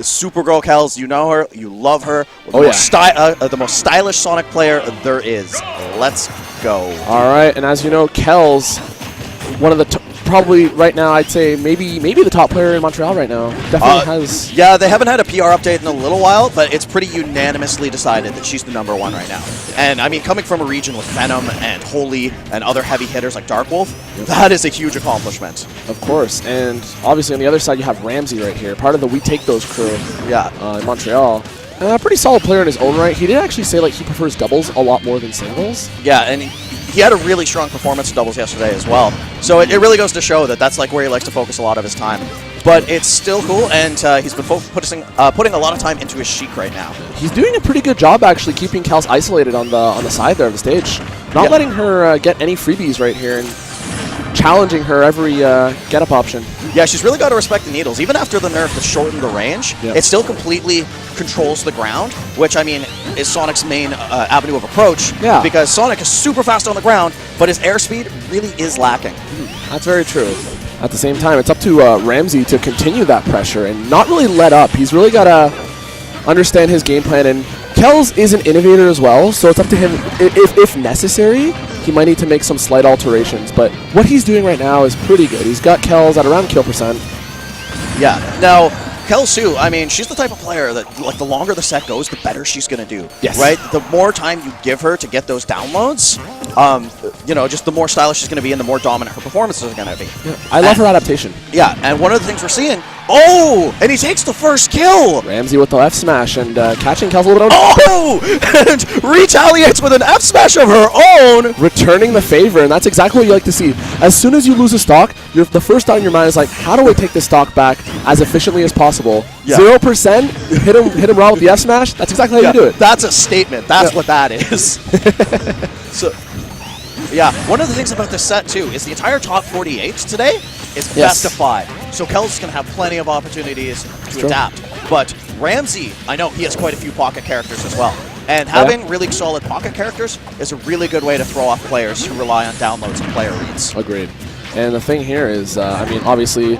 SuperGirlKels, you know her, you love her. The most stylish Sonic player there is. Let's go. All right, and as you know, Kels, one of the probably right now, I'd say maybe the top player in Montreal right now. Definitely has. Yeah, they haven't had a PR update in a little while, but it's pretty unanimously decided that she's the #1 right now. And I mean, coming from a region with Venom and HoH and other heavy hitters like Darkwolf, that is a huge accomplishment. Of course, and obviously on the other side you have Ramzy right here, part of the We Take Those crew. Yeah, in Montreal. A pretty solid player in his own right. He did actually say like he prefers doubles a lot more than singles. Yeah, and he had a really strong performance in doubles yesterday as well. So it really goes to show that that's like where he likes to focus a lot of his time. But it's still cool, and he's been putting a lot of time into his Sheik right now. He's doing a pretty good job actually keeping Kels isolated on the side there of the stage, not letting her get any freebies right here and challenging her every get-up option. Yeah, she's really got to respect the needles. Even after the nerf that shortened the range, it still completely controls the ground, which, I mean, is Sonic's main avenue of approach. Yeah. Because Sonic is super fast on the ground, but his airspeed really is lacking. That's very true. At the same time, it's up to Ramzy to continue that pressure and not really let up. He's really got to understand his game plan, and Kels is an innovator as well, so it's up to him, if necessary, he might need to make some slight alterations, but what he's doing right now is pretty good. He's got Kels at around kill %. Yeah. Now, Kels too, I mean, she's the type of player that, like, the longer the set goes, the better she's going to do. Yes. Right? The more time you give her to get those downloads, you know, just the more stylish she's going to be and the more dominant her performances are going to be. Yeah. I love her adaptation. Yeah, and one of the things we're seeing, and he takes the first kill! Ramzy with the F smash and catching Kels a little bit. And retaliates with an F smash of her own! Returning the favor, and that's exactly what you like to see. As soon as you lose a stock, the first thought in your mind is like, how do I take this stock back as efficiently as possible? 0%, hit him raw with the F smash, that's exactly how you do it. That's a statement. That's what that is. So, yeah, one of the things about this set, too, is the entire top 48 today is best of 5. So Kels is going to have plenty of opportunities to adapt. But Ramzy, I know he has quite a few pocket characters as well. And having really solid pocket characters is a really good way to throw off players who rely on downloads and player reads. Agreed. And the thing here is, I mean, obviously,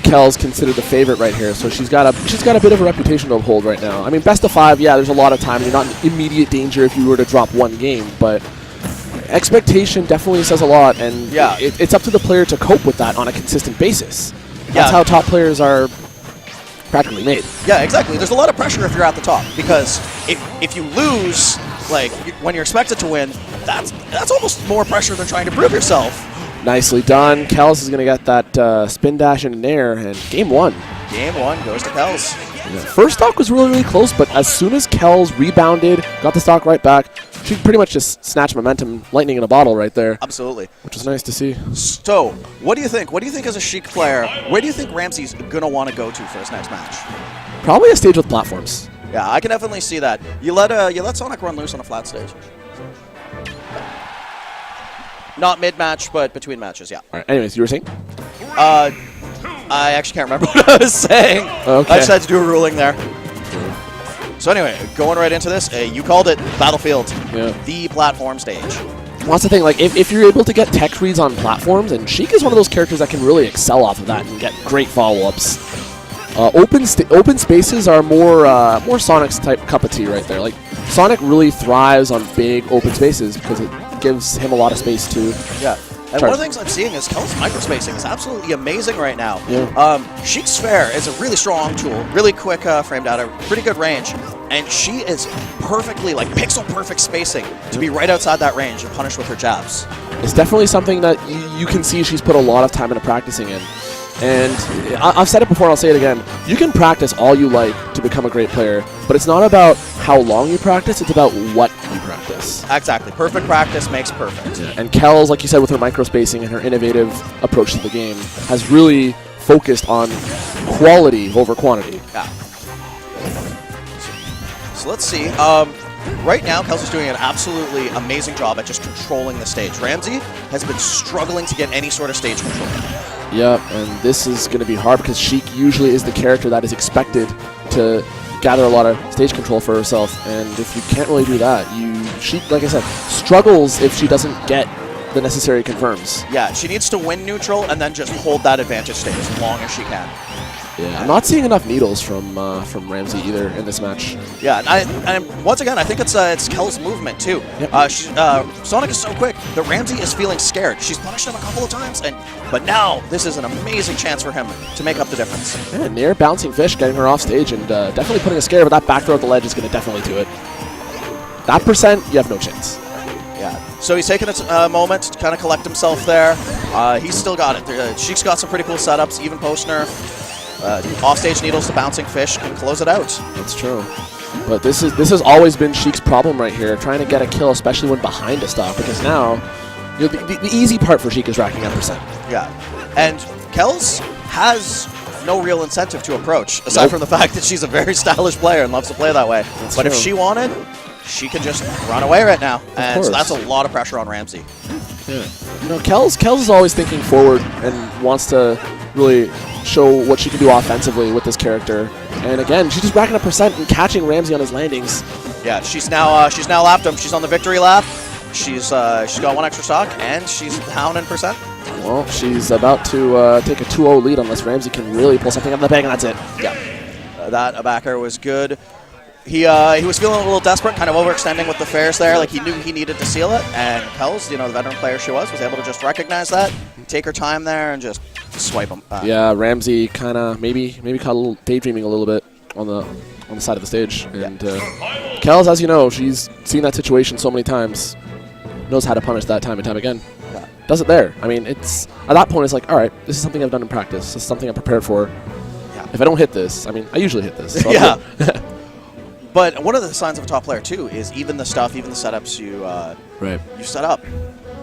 Kels considered the favorite right here, so she's got a bit of a reputation to uphold right now. I mean, best of 5, yeah, there's a lot of time. You're not in immediate danger if you were to drop one game, but expectation definitely says a lot, and it's up to the player to cope with that on a consistent basis. That's how top players are practically made. Yeah, exactly. There's a lot of pressure if you're at the top, because if you lose, like, when you're expected to win, that's almost more pressure than trying to prove yourself. Nicely done. Kels is going to get that spin dash in air, and game 1. Game 1 goes to Kels. Yeah. First stock was really, really close, but as soon as Kels rebounded, got the stock right back, she pretty much just snatched momentum, lightning in a bottle right there. Absolutely. Which was nice to see. So, what do you think? What do you think as a Sheik player, where do you think Ramzy's going to want to go to for his next match? Probably a stage with platforms. Yeah, I can definitely see that. You let Sonic run loose on a flat stage. Not mid-match, but between matches, yeah. All right, anyways, you were saying? I actually can't remember what I was saying. Okay. I just had to do a ruling there. So anyway, going right into this, you called it Battlefield, the platform stage. Well, that's the thing, like, if you're able to get tech reads on platforms, and Sheik is one of those characters that can really excel off of that and get great follow-ups. Open spaces are more Sonic's type cup of tea right there. Like, Sonic really thrives on big open spaces because it gives him a lot of space to And one of the things I'm seeing is Kels' microspacing is absolutely amazing right now. Sheik's Sphere is a really strong tool, really quick frame data, pretty good range, and she is perfectly, like, pixel-perfect spacing to be right outside that range and punish with her jabs. It's definitely something that you can see she's put a lot of time into practicing in. And I've said it before, and I'll say it again. You can practice all you like to become a great player, but it's not about how long you practice, it's about what you practice. Exactly. Perfect practice makes perfect. And Kels, like you said, with her microspacing and her innovative approach to the game, has really focused on quality over quantity. Yeah. So let's see. Right now, Kels is doing an absolutely amazing job at just controlling the stage. Ramzy has been struggling to get any sort of stage control. Yep, and this is going to be hard because Sheik usually is the character that is expected to gather a lot of stage control for herself, and if you can't really do that, Sheik, like I said, struggles if she doesn't get the necessary confirms. Yeah, she needs to win neutral and then just hold that advantage stage as long as she can. Yeah, I'm not seeing enough needles from Ramzy either in this match. Yeah, and once again, I think it's Kel's movement too. Yep. Sonic is so quick that Ramzy is feeling scared. She's punished him a couple of times, but now this is an amazing chance for him to make up the difference. Yeah, near bouncing fish, getting her off stage, and definitely putting a scare, but that back throw at the ledge is going to definitely do it. That percent, you have no chance. Yeah, so he's taking a moment to kind of collect himself there. He's still got it. Sheik's got some pretty cool setups, even post-nerf. Offstage needles to bouncing fish can close it out. That's true. But this has always been Sheik's problem right here, trying to get a kill, especially when behind a stock, because now the easy part for Sheik is racking up percent. Yeah, and Kels has no real incentive to approach, aside from the fact that she's a very stylish player and loves to play that way. But if she wanted, she can just run away right now, and so that's a lot of pressure on Ramzy. Yeah. You know, Kels is always thinking forward and wants to really show what she can do offensively with this character. And again, she's just racking up percent and catching Ramzy on his landings. Yeah, she's now lapped him. She's on the victory lap. She's got one extra stock, and she's down in percent. Well, she's about to take a 2-0 lead unless Ramzy can really pull something out of the bag, and that's it. Yeah, that backer was good. He was feeling a little desperate, kind of overextending with the fares there. Like, he knew he needed to seal it, and Kels, the veteran player she was able to just recognize that, take her time there, and just swipe him. Yeah, Ramzy kind of maybe caught a little daydreaming a little bit on the side of the stage, and Kels, as you know, she's seen that situation so many times, knows how to punish that time and time again. Yeah. Does it there. I mean, it's at that point, it's like, all right, this is something I've done in practice. This is something I'm prepared for. Yeah. If I don't hit this, I mean, I usually hit this. So yeah. But one of the signs of a top player too is even the setups you set up,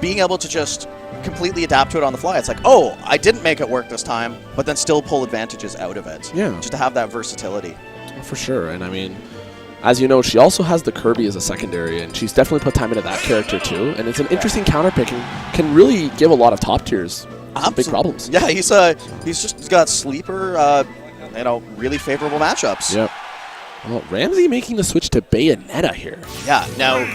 being able to just completely adapt to it on the fly. It's like, oh, I didn't make it work this time, but then still pull advantages out of it. Yeah. Just to have that versatility. For sure. And I mean, as you know, she also has the Kirby as a secondary, and she's definitely put time into that character too. And it's an interesting counter pick and can really give a lot of top tiers some big problems. Yeah, he's got sleeper, really favorable matchups. Yep. Well, Ramzy making the switch to Bayonetta here. Yeah. Now,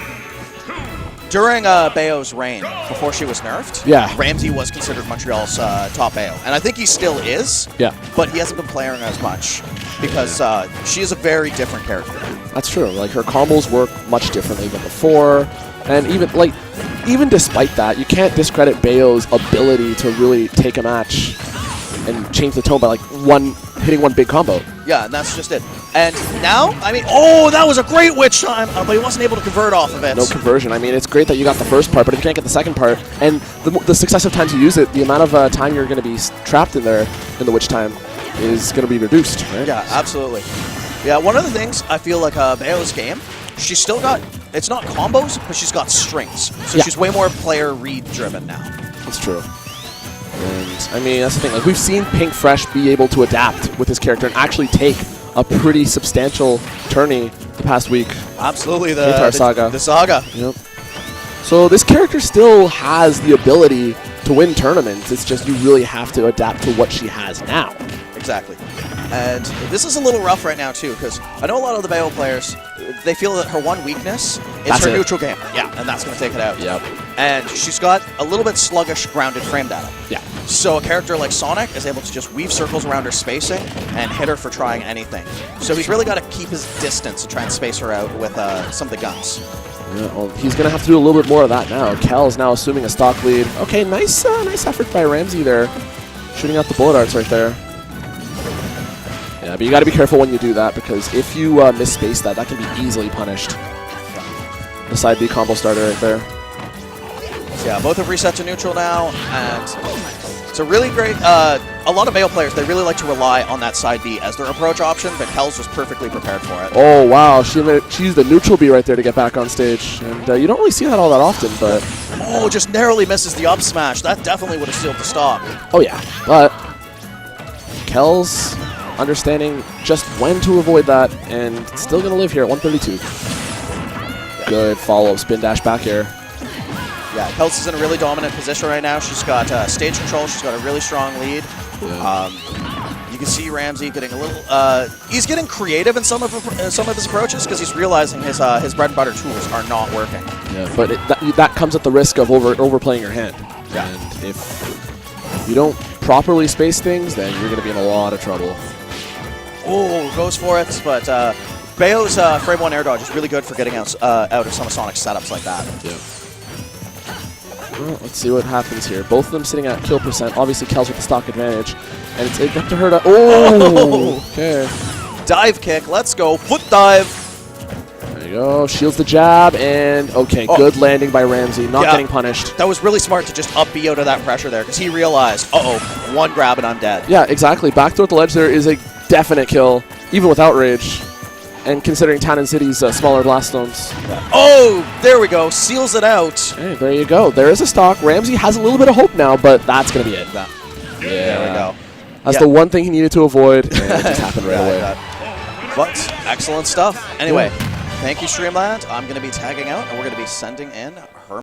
during Bayo's reign, before she was nerfed, Ramzy was considered Montreal's top Bayo. And I think he still is, but he hasn't been playing as much because she is a very different character. That's true. Like, her combos work much differently than before. And even despite that, you can't discredit Bayo's ability to really take a match and change the tone by hitting one big combo. Yeah, and that's just it. And now, I mean, oh, that was a great witch time, but he wasn't able to convert off of it. No conversion. I mean, it's great that you got the first part, but if you can't get the second part, and the successive times you use it, the amount of time you're going to be trapped in there in the witch time is going to be reduced, right? Yeah, absolutely. Yeah, one of the things I feel like Bayo's game, she's still got, it's not combos, but she's got strings. So she's way more player read driven now. That's true. And I mean, that's the thing. Like, we've seen Pink Fresh be able to adapt with his character and actually take a pretty substantial tourney the past week. Absolutely, the saga. The saga. Yep. So this character still has the ability to win tournaments. It's just you really have to adapt to what she has now. Exactly. And this is a little rough right now too, because I know a lot of the Bayo players, they feel that her one weakness is her neutral game. Yeah, and that's going to take it out. Yep. And she's got a little bit sluggish grounded frame data. Yeah. So a character like Sonic is able to just weave circles around her spacing and hit her for trying anything. So he's really got to keep his distance and try and space her out with some of the guns. Yeah, well, he's going to have to do a little bit more of that now. Kel is now assuming a stock lead. Okay, nice effort by Ramzy there. Shooting out the bullet arts right there. Yeah, but you got to be careful when you do that, because if you misspace that can be easily punished. The side B combo starter right there. So yeah, both have reset to neutral now, and it's a really great. A lot of Bayo players, they really like to rely on that side B as their approach option, but Kels was perfectly prepared for it. Oh wow, she used the neutral B right there to get back on stage, and you don't really see that all that often, but just narrowly misses the up smash. That definitely would have sealed the stock. Oh yeah, but Kels understanding just when to avoid that, and still going to live here at 132. Good follow-up spin dash back here. Yeah, Kels is in a really dominant position right now. She's got stage control. She's got a really strong lead. Yeah. You can see Ramzy getting a little. He's getting creative in some of his approaches because he's realizing his bread and butter tools are not working. Yeah, but that comes at the risk of overplaying your hand. Yeah. And if you don't properly space things, then you're going to be in a lot of trouble. Oh, goes for it, but Bayo's frame 1 air dodge is really good for getting out of some Sonic setups like that. Yeah. Well, let's see what happens here. Both of them sitting at kill percent. Obviously, Kels with the stock advantage. And it's up to her to... Oh! Okay. Dive kick. Let's go. Foot dive. There you go. Shields the jab. And, okay, good landing by Ramzy. Not getting punished. That was really smart to just up B out of that pressure there because he realized, uh-oh, one grab and I'm dead. Yeah, exactly. Backdoor at the ledge there is a definite kill, even without rage. And considering Town and City's smaller blast stones. Oh, there we go. Seals it out. Hey, there you go. There is a stock. Ramzy has a little bit of hope now, but that's going to be it. Yeah. There we go. That's the one thing he needed to avoid, and it just happened right away. But excellent stuff. Anyway, thank you, Streamland. I'm going to be tagging out, and we're going to be sending in